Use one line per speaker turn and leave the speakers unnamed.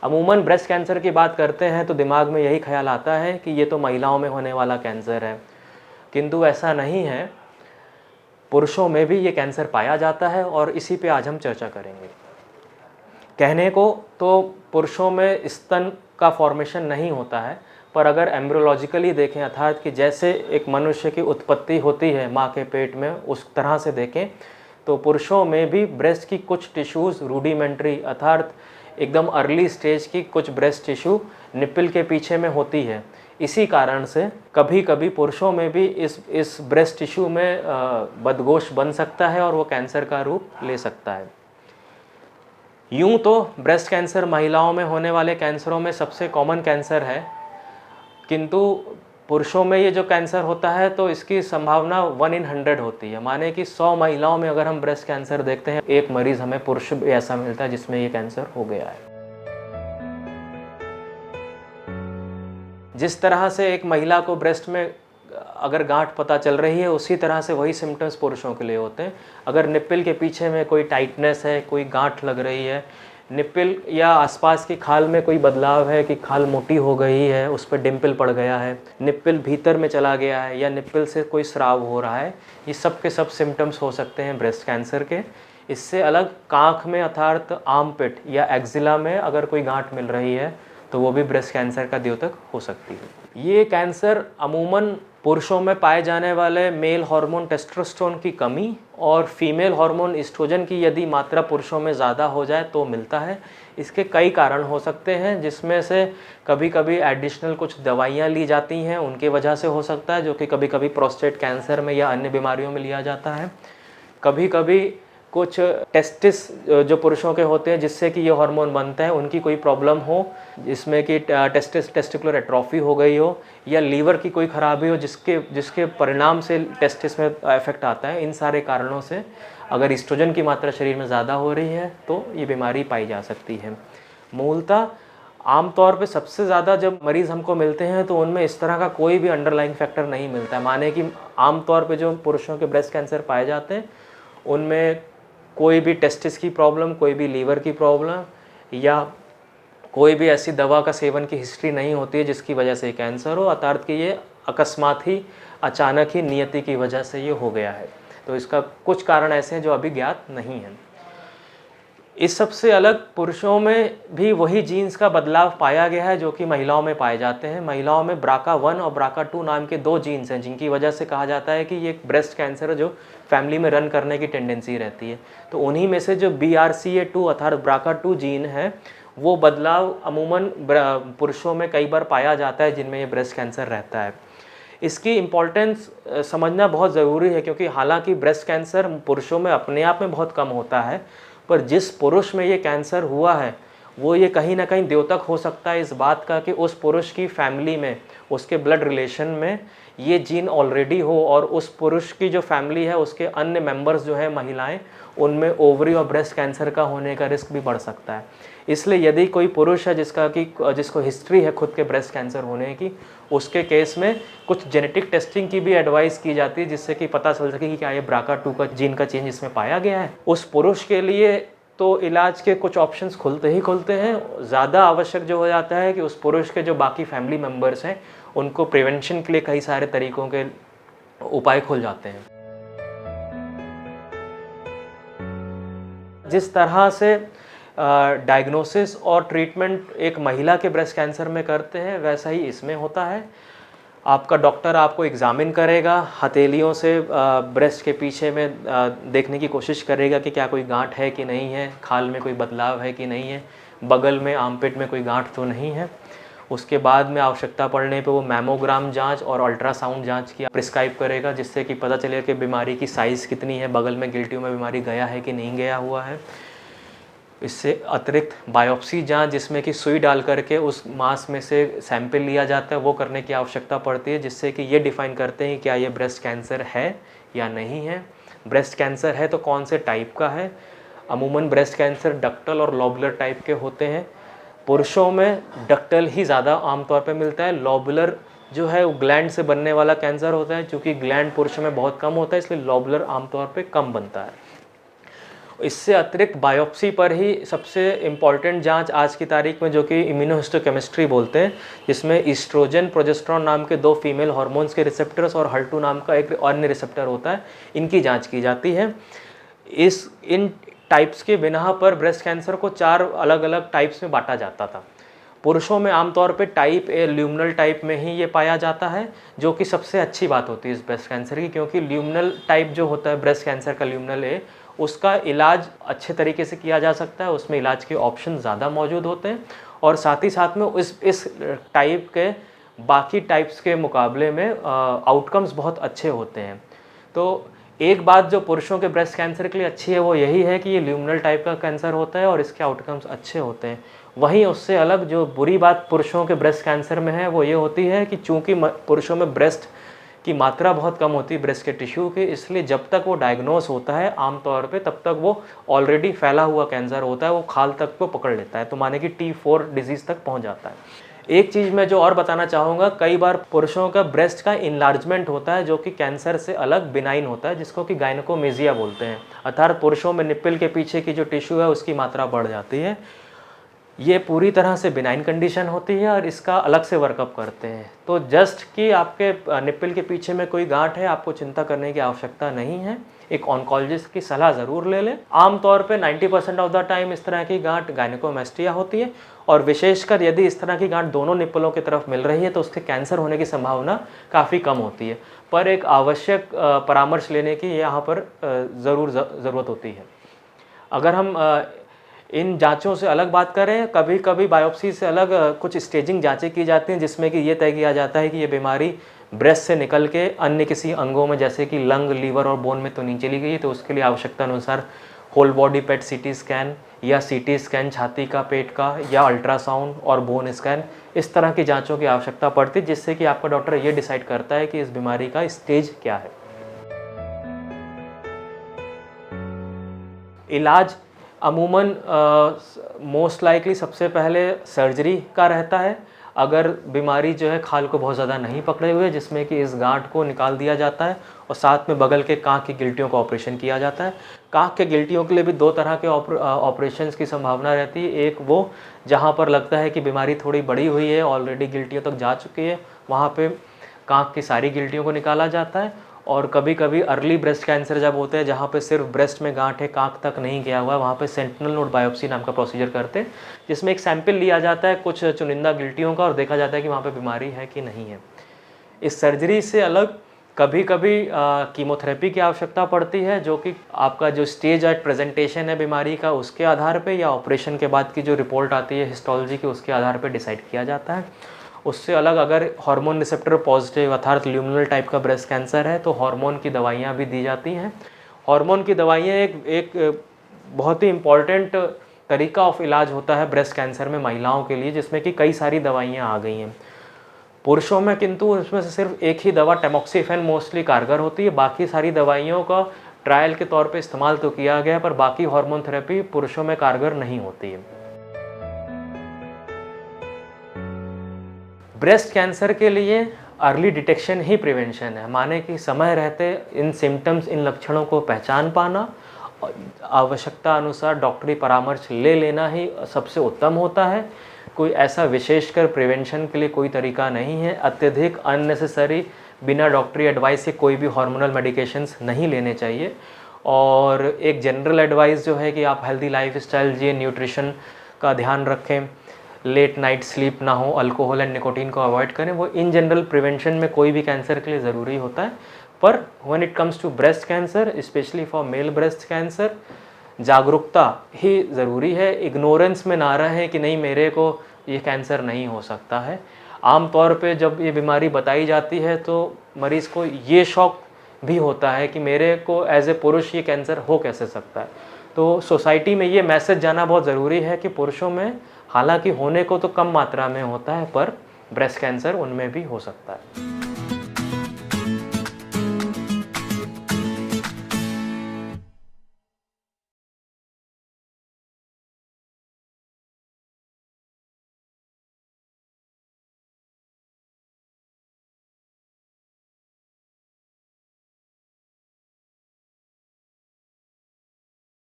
अमूमन breast cancer की बात करते हैं तो दिमाग में यही ख्याल आता है कि ये तो महिलाओं में होने वाला कैंसर है, किंतु ऐसा नहीं है। पुरुषों में भी ये कैंसर पाया जाता है और इसी पे आज हम चर्चा करेंगे। कहने को तो पुरुषों में स्तन का फॉर्मेशन नहीं होता है, पर अगर एम्ब्रियोलॉजिकली देखें, अर्थात कि जैसे एक मनुष्य की उत्पत्ति होती है माँ के पेट में, उस तरह से देखें तो पुरुषों में भी ब्रेस्ट की कुछ टिश्यूज़ रूडिमेंट्री अर्थात एकदम अर्ली स्टेज की कुछ ब्रेस्ट टिश्यू निप्पल के पीछे में होती है। इसी कारण से कभी कभी पुरुषों में भी इस ब्रेस्ट टिश्यू में बदगोश बन सकता है और वो कैंसर का रूप ले सकता है। यूं तो ब्रेस्ट कैंसर महिलाओं में होने वाले कैंसरों में सबसे कॉमन कैंसर है, किंतु पुरुषों में ये जो कैंसर होता है तो इसकी संभावना 1 in 100 होती है। माने कि 100 महिलाओं में अगर हम ब्रेस्ट कैंसर देखते हैं, एक मरीज़ हमें पुरुष भी ऐसा मिलता है जिसमें ये कैंसर हो गया है। जिस तरह से एक महिला को ब्रेस्ट में अगर गांठ पता चल रही है, उसी तरह से वही सिम्टम्स पुरुषों के लिए होते हैं। अगर निप्पल के पीछे में कोई टाइटनेस है, कोई गांठ लग रही है, निप्पल या आसपास की खाल में कोई बदलाव है कि खाल मोटी हो गई है, उस पर डिम्पल पड़ गया है, निप्पल भीतर में चला गया है, या निप्पल से कोई स्राव हो रहा है, ये सब के सब सिम्टम्स हो सकते हैं ब्रेस्ट कैंसर के। इससे अलग कांख में अर्थात आर्मपिट या एक्जिला में अगर कोई गांठ मिल रही है तो वो भी ब्रेस्ट कैंसर का द्योतक हो सकती है। ये कैंसर अमूमन पुरुषों में पाए जाने वाले मेल हार्मोन टेस्टोस्टेरोन की कमी और फीमेल हार्मोन एस्ट्रोजन की यदि मात्रा पुरुषों में ज़्यादा हो जाए तो मिलता है। इसके कई कारण हो सकते हैं, जिसमें से कभी कभी एडिशनल कुछ दवाइयाँ ली जाती हैं, उनके वजह से हो सकता है, जो कि कभी कभी प्रोस्टेट कैंसर में या अन्य बीमारियों में लिया जाता है। कभी कभी कुछ टेस्टिस जो पुरुषों के होते हैं जिससे कि ये हार्मोन बनता है, उनकी कोई प्रॉब्लम हो, जिसमें कि टेस्टिकुलर एट्रोफी हो गई हो या लीवर की कोई खराबी हो जिसके परिणाम से टेस्टिस में इफेक्ट आता है। इन सारे कारणों से अगर एस्ट्रोजन की मात्रा शरीर में ज़्यादा हो रही है तो ये बीमारी पाई जा सकती है। मूलतः आमतौर पे सबसे ज़्यादा जब मरीज़ हमको मिलते हैं तो उनमें इस तरह का कोई भी अंडरलाइंग फैक्टर नहीं मिलता है। माने कि आमतौर पे जो पुरुषों के ब्रेस्ट कैंसर पाए जाते हैं उनमें कोई भी टेस्टिस की प्रॉब्लम, कोई भी लीवर की प्रॉब्लम या कोई भी ऐसी दवा का सेवन की हिस्ट्री नहीं होती है जिसकी वजह से कैंसर हो, अर्थात कि ये अकस्मात ही, अचानक ही, नियति की वजह से ये हो गया है। तो इसका कुछ कारण ऐसे हैं जो अभी ज्ञात नहीं हैं। इस सबसे अलग पुरुषों में भी वही जीन्स का बदलाव पाया गया है जो कि महिलाओं में पाए जाते हैं। महिलाओं में BRCA1 और BRCA2 नाम के 2 जीन्स हैं जिनकी वजह से कहा जाता है कि ये ब्रेस्ट कैंसर है जो फैमिली में रन करने की टेंडेंसी रहती है। तो उन्हीं में से जो BRCA2 अर्थात BRCA2 जीन है, वो बदलाव अमूमन पुरुषों में कई बार पाया जाता है जिनमें ये ब्रेस्ट कैंसर रहता है। इसकी इम्पोर्टेंस समझना बहुत ज़रूरी है, क्योंकि हालांकि ब्रेस्ट कैंसर पुरुषों में अपने आप में बहुत कम होता है, पर जिस पुरुष में ये कैंसर हुआ है वो ये कहीं ना कहीं द्योतक हो सकता है इस बात का कि उस पुरुष की फैमिली में, उसके ब्लड रिलेशन में ये जीन ऑलरेडी हो और उस पुरुष की जो फैमिली है उसके अन्य मेंबर्स जो है महिलाएं, उनमें ओवरी और ब्रेस्ट कैंसर का होने का रिस्क भी बढ़ सकता है। इसलिए यदि कोई पुरुष है जिसको हिस्ट्री है खुद के ब्रेस्ट कैंसर होने की, उसके केस में कुछ जेनेटिक टेस्टिंग की भी एडवाइस की जाती है जिससे कि पता चल सके कि क्या ये BRCA2 का जीन का चेंज इसमें पाया गया है। उस पुरुष के लिए तो इलाज के कुछ ऑप्शंस खुलते ही खुलते हैं। ज़्यादा आवश्यक जो हो जाता है कि उस पुरुष के जो बाकी फैमिली मेम्बर्स हैं उनको प्रिवेंशन के लिए कई सारे तरीकों के उपाय खुल जाते हैं। जिस तरह से डायग्नोसिस और ट्रीटमेंट एक महिला के ब्रेस्ट कैंसर में करते हैं वैसा ही इसमें होता है। आपका डॉक्टर आपको एग्ज़ामिन करेगा, हथेलियों से ब्रेस्ट के पीछे में देखने की कोशिश करेगा कि क्या कोई गांठ है कि नहीं है, खाल में कोई बदलाव है कि नहीं है, बगल में आर्मपिट में कोई गांठ तो नहीं है। उसके बाद में आवश्यकता पड़ने पे वो मैमोग्राम जांच और अल्ट्रासाउंड जांच की प्रिस्क्राइब करेगा जिससे कि पता चले कि बीमारी की साइज़ कितनी है, बगल में गिल्टियों में बीमारी गया है कि नहीं गया हुआ है। इससे अतिरिक्त बायोप्सी जांच जिसमें कि सुई डाल करके उस मांस में से सैंपल लिया जाता है, वो करने की आवश्यकता पड़ती है जिससे कि ये डिफ़ाइन करते हैं क्या ये ब्रेस्ट कैंसर है या नहीं है। ब्रेस्ट कैंसर है तो कौन से टाइप का है। अमूमन ब्रेस्ट कैंसर डक्टल और लॉबुलर टाइप के होते हैं। पुरुषों में डक्टल ही ज़्यादा आमतौर पर मिलता है। लॉबुलर जो है वो ग्लैंड से बनने वाला कैंसर होता है, चूँकि ग्लैंड पुरुषों में बहुत कम होता है इसलिए लॉबुलर आमतौर पर कम बनता है। इससे अतिरिक्त बायोप्सी पर ही सबसे इम्पॉर्टेंट जांच आज की तारीख में, जो कि इम्यूनोहिस्टोकेमिस्ट्री बोलते हैं, जिसमें ईस्ट्रोजन प्रोजेस्टेरॉन नाम के 2 फीमेल हार्मोन्स के रिसेप्टर्स और HER2 नाम का एक अन्य रिसेप्टर होता है, इनकी जांच की जाती है। इन टाइप्स के बिना पर ब्रेस्ट कैंसर को 4 अलग अलग टाइप्स में बांटा जाता था। पुरुषों में आमतौर पे टाइप ए ल्यूमिनल टाइप में ही ये पाया जाता है, जो कि सबसे अच्छी बात होती है इस ब्रेस्ट कैंसर की, क्योंकि ल्यूमिनल टाइप जो होता है ब्रेस्ट कैंसर का, ल्यूमिनल ए, उसका इलाज अच्छे तरीके से किया जा सकता है, उसमें इलाज के ऑप्शन ज़्यादा मौजूद होते हैं, और साथ ही साथ में इस टाइप के बाकी टाइप्स के मुकाबले में आउटकम्स बहुत अच्छे होते हैं। तो एक बात जो पुरुषों के ब्रेस्ट कैंसर के लिए अच्छी है वो यही है कि ये ल्यूमिनल टाइप का कैंसर होता है और इसके आउटकम्स अच्छे होते हैं। वहीं उससे अलग जो बुरी बात पुरुषों के ब्रेस्ट कैंसर में है वो ये होती है कि चूंकि पुरुषों में ब्रेस्ट की मात्रा बहुत कम होती है ब्रेस्ट के टिश्यू की, इसलिए जब तक वो डायग्नोस होता है आमतौर पे तब तक वो ऑलरेडी फैला हुआ कैंसर होता है, वो खाल तक को पकड़ लेता है, तो माने कि T4 डिजीज़ तक पहुंच जाता है। एक चीज़ मैं जो और बताना चाहूँगा, कई बार पुरुषों का ब्रेस्ट का इनलार्जमेंट होता है जो कि कैंसर से अलग बिनाइन होता है, जिसको कि गायनेकोमेजिया बोलते हैं, अर्थात पुरुषों में निप्पल के पीछे की जो टिश्यू है उसकी मात्रा बढ़ जाती है। ये पूरी तरह से बिनाइन कंडीशन होती है और इसका अलग से वर्कअप करते हैं। तो जस्ट कि आपके निप्पल के पीछे में कोई गांठ है, आपको चिंता करने की आवश्यकता नहीं है, एक ऑन्कोलॉजिस्ट की सलाह ज़रूर ले लें। आमतौर पे 90% ऑफ द टाइम इस तरह की गांठ गायनेकोमेस्टिया होती है, और विशेषकर यदि इस तरह की गांठ दोनों निप्पलों की तरफ मिल रही है तो उसके कैंसर होने की संभावना काफ़ी कम होती है, पर एक आवश्यक परामर्श लेने की यहाँ पर ज़रूर ज़रूरत होती है। अगर हम इन जांचों से अलग बात करें, कभी कभी बायोप्सी से अलग कुछ स्टेजिंग जांचें की जाती हैं, जिसमें कि ये तय किया जाता है कि ये बीमारी ब्रेस्ट से निकल के अन्य किसी अंगों में जैसे कि लंग, लीवर और बोन में तो नहीं चली गई है, तो उसके लिए आवश्यकता अनुसार होल बॉडी पेट CT स्कैन या CT स्कैन छाती का, पेट का, या अल्ट्रासाउंड और बोन स्कैन, इस तरह की जाँचों की आवश्यकता पड़ती है, जिससे कि आपका डॉक्टर ये डिसाइड करता है कि इस बीमारी का स्टेज क्या है। इलाज अमूमन मोस्ट लाइकली सबसे पहले सर्जरी का रहता है, अगर बीमारी जो है खाल को बहुत ज़्यादा नहीं पकड़े हुए, जिसमें कि इस गांठ को निकाल दिया जाता है और साथ में बगल के कांख की गिल्टियों का ऑपरेशन किया जाता है। कांख के गिल्टियों के लिए भी 2 तरह के ऑपरेशंस की संभावना रहती है। एक वो जहां पर लगता है कि बीमारी थोड़ी बड़ी हुई है, ऑलरेडी गिल्टियों तक जा चुकी है, वहाँ पे कांख की सारी गिल्टियों को निकाला जाता है। और कभी कभी अर्ली ब्रेस्ट कैंसर जब होते हैं, जहाँ पे सिर्फ ब्रेस्ट में गांठ है, कांख तक नहीं गया हुआ है, वहाँ पे सेंटिनल नोड बायोप्सी नाम का प्रोसीजर करते हैं, जिसमें एक सैंपल लिया जाता है कुछ चुनिंदा गिल्टियों का और देखा जाता है कि वहाँ पे बीमारी है कि नहीं है। इस सर्जरी से अलग कभी कभी कीमोथेरेपी की आवश्यकता पड़ती है, जो कि आपका जो स्टेज एट प्रेजेंटेशन है बीमारी का उसके आधार पर, या ऑपरेशन के बाद की जो रिपोर्ट आती है हिस्टोलॉजी की उसके आधार पर डिसाइड किया जाता है। उससे अलग अगर हार्मोन रिसेप्टर पॉजिटिव अर्थात ल्यूमिनल टाइप का ब्रेस्ट कैंसर है तो हार्मोन की दवाइयाँ भी दी जाती हैं। हार्मोन की दवाइयाँ एक बहुत ही इम्पॉर्टेंट तरीका ऑफ इलाज होता है ब्रेस्ट कैंसर में महिलाओं के लिए, जिसमें कि कई सारी दवाइयाँ आ गई हैं। पुरुषों में किंतु उसमें से सिर्फ एक ही दवा टैमोक्सिफेन मोस्टली कारगर होती है, बाकी सारी दवाइयों का ट्रायल के तौर पर इस्तेमाल तो किया गया पर बाकी हार्मोन थेरेपी पुरुषों में कारगर नहीं होती है। ब्रेस्ट कैंसर के लिए अर्ली डिटेक्शन ही प्रिवेंशन है, माने कि समय रहते इन सिम्टम्स, इन लक्षणों को पहचान पाना, आवश्यकता अनुसार डॉक्टरी परामर्श ले लेना ही सबसे उत्तम होता है। कोई ऐसा विशेषकर प्रिवेंशन के लिए कोई तरीका नहीं है। अत्यधिक अननेसेसरी बिना डॉक्टरी एडवाइस के कोई भी हार्मोनल मेडिकेशंस नहीं लेने चाहिए। और एक जनरल एडवाइस जो है कि आप हेल्दी लाइफस्टाइल जिए, न्यूट्रिशन का ध्यान रखें, लेट नाइट स्लीप ना हो, अल्कोहल एंड निकोटीन को अवॉइड करें, वो इन जनरल प्रिवेंशन में कोई भी कैंसर के लिए ज़रूरी होता है। पर when it comes to breast cancer, specially for male breast cancer, जागरूकता ही ज़रूरी है। इग्नोरेंस में ना रहें कि नहीं मेरे को ये कैंसर नहीं हो सकता है। आमतौर पे जब ये बीमारी बताई जाती है तो मरीज़ को ये शौक भी होता है कि मेरे को एज ए पुरुष ये कैंसर हो कैसे सकता है। तो सोसाइटी में ये मैसेज जाना बहुत ज़रूरी है कि पुरुषों में हालांकि होने को तो कम मात्रा में होता है, पर ब्रेस्ट कैंसर उनमें भी हो सकता है।